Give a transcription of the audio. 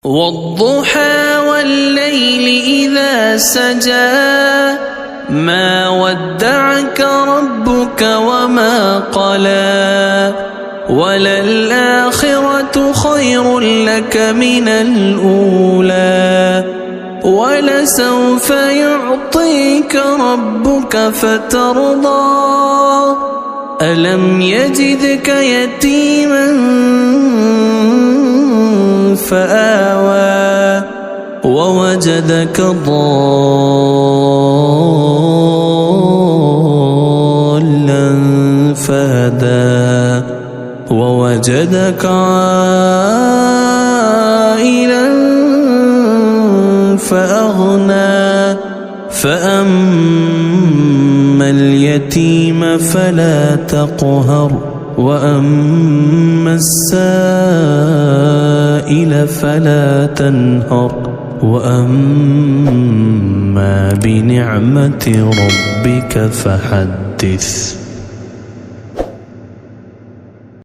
والضحى والليل إذا سجى ما ودعك ربك وما قلى وللآخرة خير لك من الأولى ولسوف يعطيك ربك فترضى ألم يجدك يتيما فآوى ووجدك ضالا فهدى ووجدك عائلا فأغنى فأما اليتيم فلا تقهر وأما السائل فلا تنهر وأما بنعمة ربك فحدث.